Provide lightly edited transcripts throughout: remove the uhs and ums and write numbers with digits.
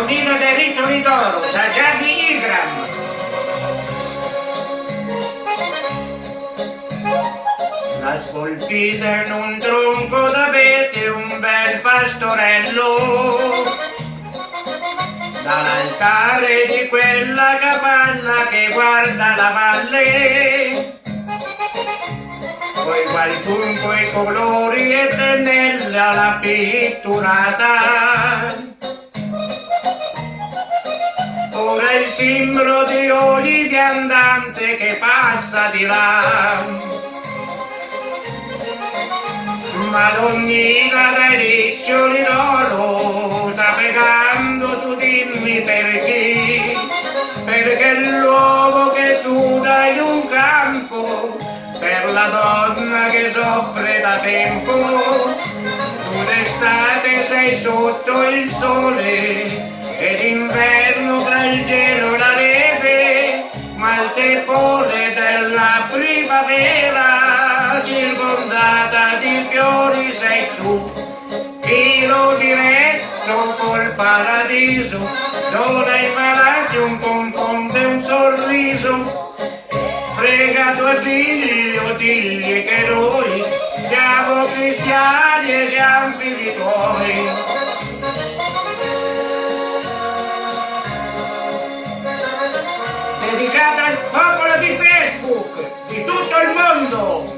bambino dei riccioli d'oro, da Gianni Ingram. La scolpita in un tronco d'abete un bel pastorello, dall'altare di quella capanna che guarda la valle. Poi qualcun coi colori e pennella la pitturata. Ora il simbolo di ogni viandante che passa di là. Madonnina dai riccioli d'oro sta pregando, tu dimmi perché. Perché l'uomo che suda in un campo per la donna che soffre da tempo. Tu d'estate sei sotto il sole ed inverno tra il gelo e la neve, ma il tepore della primavera circondata di fiori sei tu. Filo diretto col paradiso, non hai malati un confonde un sorriso. Prega tuo figlio, digli che noi siamo cristiani e siamo figli tuoi. Dedicata al popolo di Facebook, di tutto il mondo.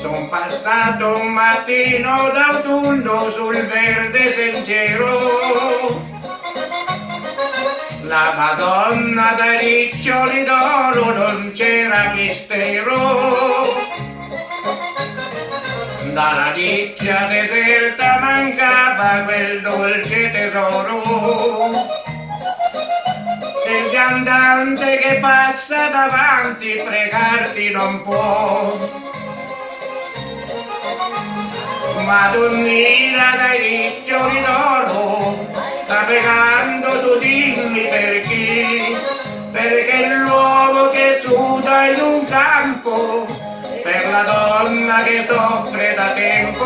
Son passato un mattino d'autunno sul verde sentiero. La Madonna dai riccioli d'oro non c'era mistero. Dalla nicchia deserta mancava quel dolce tesoro. Il viandante che passa davanti pregarti non può. Madonnina dai riccioli d'oro sta pregando, tu dimmi perché. Perché l'uomo che suda in un campo per la donna che soffre da tempo.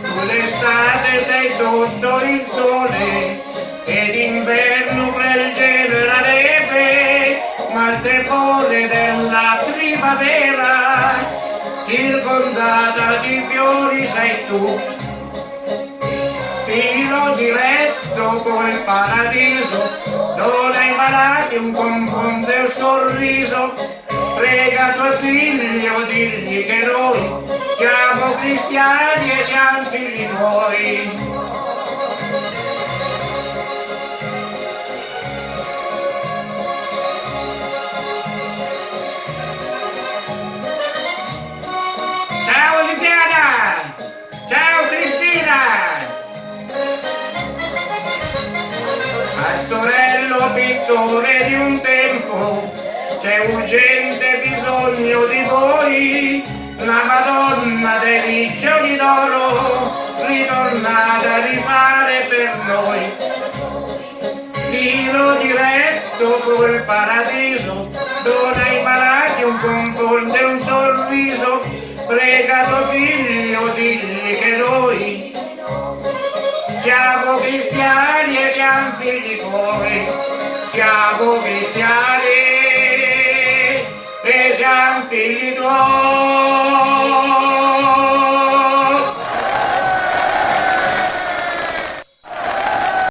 Tu d'estate sei sotto il sole ed inverno fra il gelo e la neve, ma il tepore della primavera circondata di fiori sei tu. Filo diretto col paradiso, non hai malati un confonde un sorriso. Prega tuo figlio, digli che noi siamo cristiani e siamo figli tuoi. Ciao Liliana! Ciao Cristina! Pastorello pittore di un tempo, c'è urgente bisogno di voi. La Madonna dei riccioli d'oro ritornate a rifare per noi. Filo diretto col paradiso, non ai malati un confonde un sorriso. Prega tuo figlio, digli che noi siamo cristiani e siamo figli tuoi. Siamo cristiani e siamo figli tuoi.